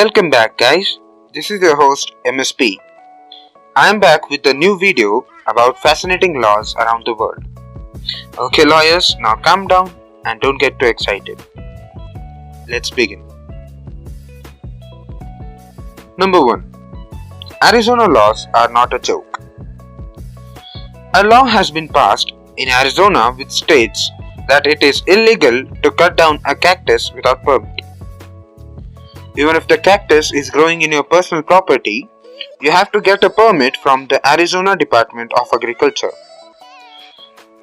Welcome back, guys. This is your host MSP. I am back with a new video about fascinating laws around the world. Okay, lawyers, now calm down and don't get too excited. Let's begin. Number 1. Arizona laws are not a joke. A law has been passed in Arizona which states that it is illegal to cut down a cactus without permit. Even if the cactus is growing in your personal property, you have to get a permit from the Arizona Department of Agriculture.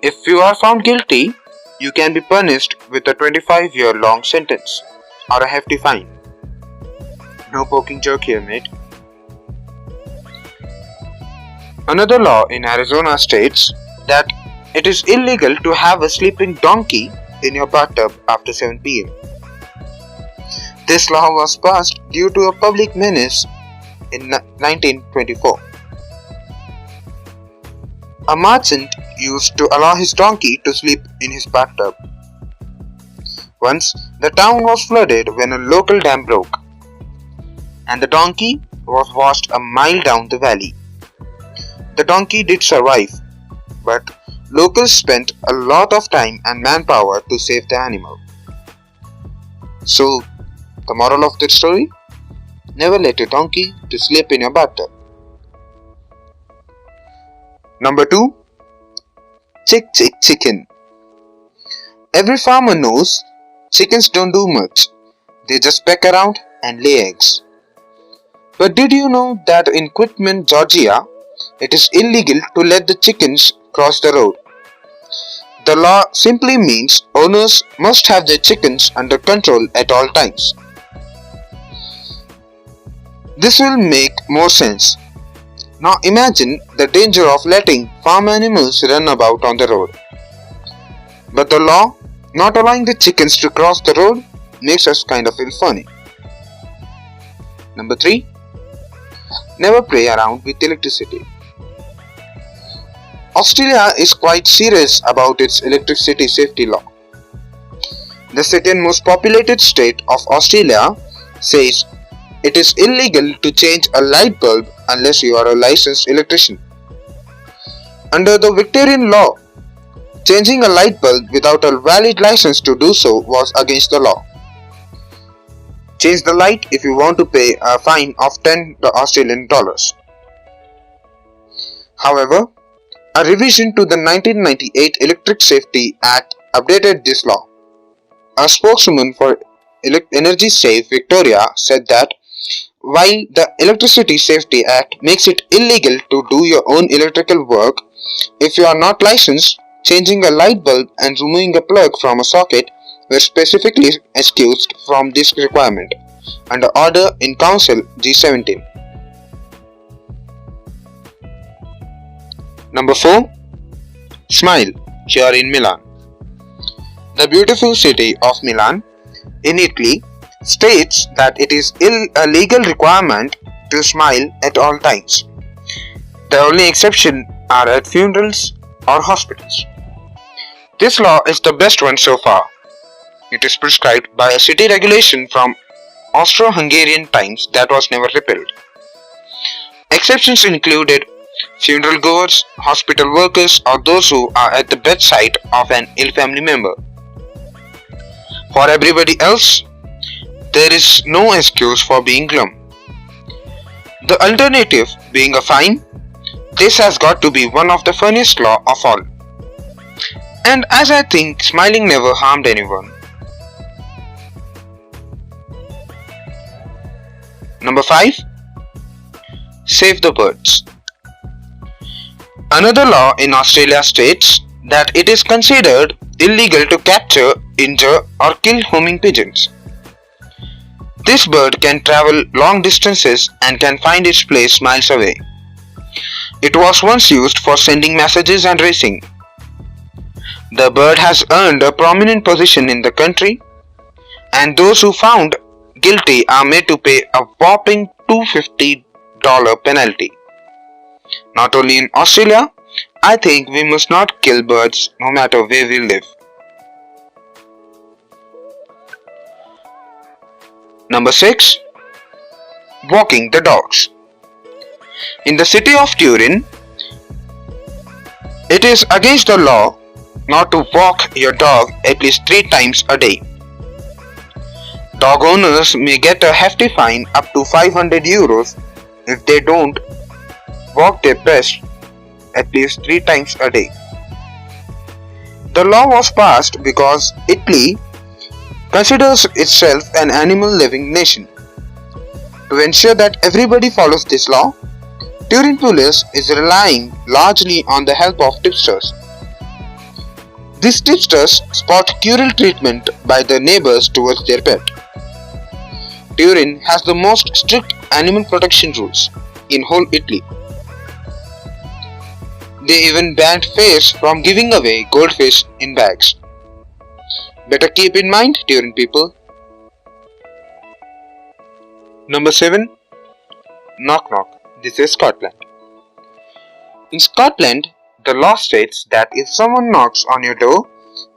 If you are found guilty, you can be punished with a 25-year-long sentence or a hefty fine. No poking joke here, mate. Another law in Arizona states that it is illegal to have a sleeping donkey in your bathtub after 7 p.m. This law was passed due to a public menace in 1924. A merchant used to allow his donkey to sleep in his bathtub. Once, the town was flooded when a local dam broke, and the donkey was washed a mile down the valley. The donkey did survive, but locals spent a lot of time and manpower to save the animal. So, the moral of that story? Never let a donkey to sleep in your bathtub. Number 2. Chicken. Every farmer knows chickens don't do much. They just peck around and lay eggs. But did you know that in Quitman, Georgia, it is illegal to let the chickens cross the road? The law simply means owners must have their chickens under control at all times. This will make more sense. Now imagine the danger of letting farm animals run about on the road. But the law not allowing the chickens to cross the road makes us kind of feel funny. Number 3. Never play around with electricity. Australia is quite serious about its electricity safety law. The second most populated state of Australia says it is illegal to change a light bulb unless you are a licensed electrician. Under the Victorian law, changing a light bulb without a valid license to do so was against the law. Change the light if you want to pay a fine of $10 Australian dollars. However, a revision to the 1998 Electric Safety Act updated this law. A spokeswoman for Energy Safe Victoria said that while the Electricity Safety Act makes it illegal to do your own electrical work, if you are not licensed, changing a light bulb and removing a plug from a socket were specifically excused from this requirement under Order in Council G17. Number 4. Smile, here in Milan. The beautiful city of Milan in Italy states that it is a legal requirement to smile at all times. The only exception are at funerals or hospitals. This law is the best one so far. It is prescribed by a city regulation from Austro-Hungarian times that was never repealed. Exceptions included funeral goers, hospital workers, or those who are at the bedside of an ill family member. For everybody else, there is no excuse for being glum. The alternative being a fine, this has got to be one of the funniest law of all. And as I think smiling never harmed anyone. Number 5. Save the birds. Another law in Australia states that it is considered illegal to capture, injure, or kill homing pigeons. This bird can travel long distances and can find its place miles away. It was once used for sending messages and racing. The bird has earned a prominent position in the country, and those who found guilty are made to pay a whopping $250 penalty. Not only in Australia, I think we must not kill birds no matter where we live. Number 6. walking the dogs. In the city of Turin, it is against the law not to walk your dog at least 3 times a day. Dog owners may get a hefty fine up to 500 euros if they don't walk their pet at least 3 times a day. The law was passed because Italy considers itself an animal living nation. To ensure that everybody follows this law, Turin police is relying largely on the help of tipsters. These tipsters spot cruel treatment by the neighbors towards their pet. Turin has the most strict animal protection rules in whole Italy. They even banned fairs from giving away goldfish in bags. Better keep in mind, Turin people. Number 7. Knock knock. This is Scotland. In Scotland, the law states that if someone knocks on your door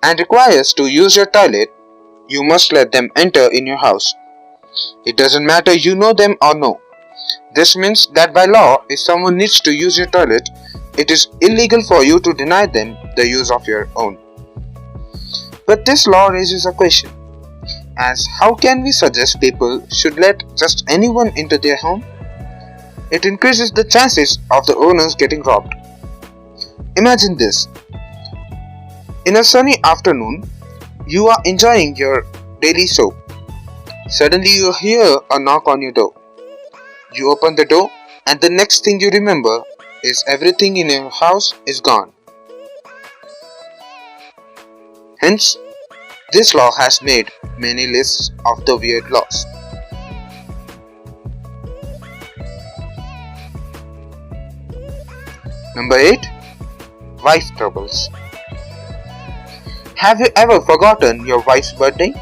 and requires to use your toilet, you must let them enter in your house. It doesn't matter you know them or no. This means that by law, if someone needs to use your toilet, it is illegal for you to deny them the use of your own. But this law raises a question, as how can we suggest people should let just anyone into their home? It increases the chances of the owners getting robbed. Imagine this. In a sunny afternoon, you are enjoying your daily soap. Suddenly you hear a knock on your door. You open the door and the next thing you remember is everything in your house is gone. Hence, this law has made many lists of the weird laws. Number 8. Wife troubles. Have you ever forgotten your wife's birthday?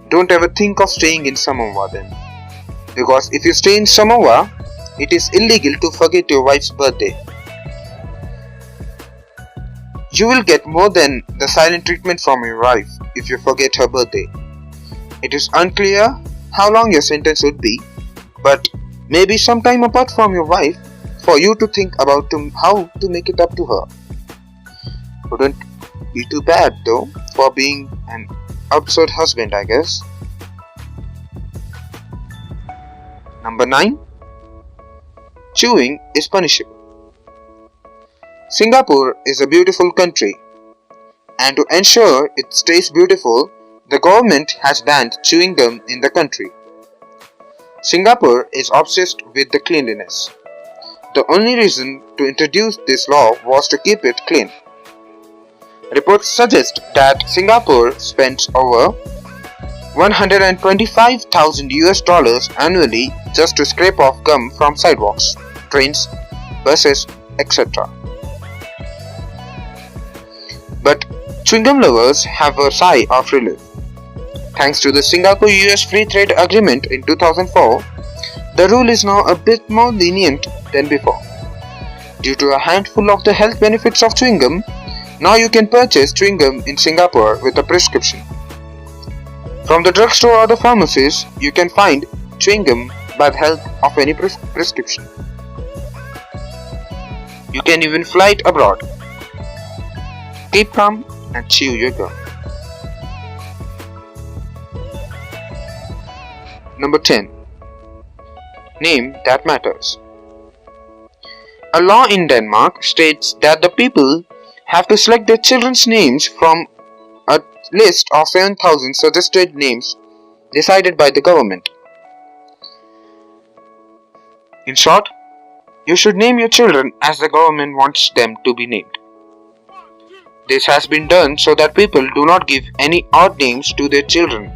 Don't ever think of staying in Samoa then. Because if you stay in Samoa, it is illegal to forget your wife's birthday. You will get more than the silent treatment from your wife if you forget her birthday. It is unclear how long your sentence would be, but maybe sometime apart from your wife for you to think about how to make it up to her. Wouldn't be too bad though for being an absurd husband, I guess. Number 9. Chewing is punishable. Singapore is a beautiful country, and to ensure it stays beautiful, the government has banned chewing gum in the country. Singapore is obsessed with the cleanliness. The only reason to introduce this law was to keep it clean. Reports suggest that Singapore spends over $125,000 annually just to scrape off gum from sidewalks, trains, buses, etc. But chewing gum lovers have a sigh of relief. Thanks to the Singapore-US Free Trade Agreement in 2004, the rule is now a bit more lenient than before. Due to a handful of the health benefits of chewing gum, now you can purchase chewing gum in Singapore with a prescription. From the drugstore or the pharmacies, you can find chewing gum by the help of any prescription. You can even fly it abroad. Keep calm and chew your gum. Number 10. Name that matters. A law in Denmark states that the people have to select their children's names from a list of 7,000 suggested names decided by the government. In short, you should name your children as the government wants them to be named. This has been done so that people do not give any odd names to their children,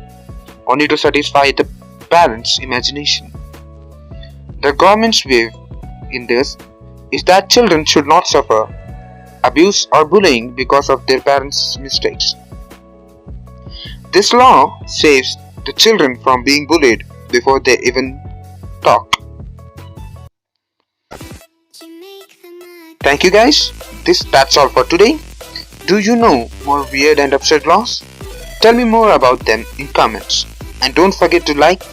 only to satisfy the parents' imagination. The government's view in this is that children should not suffer abuse or bullying because of their parents' mistakes. This law saves the children from being bullied before they even talk. Thank you guys. That's all for today. Do you know more weird and absurd laws? Tell me more about them in comments. And don't forget to like,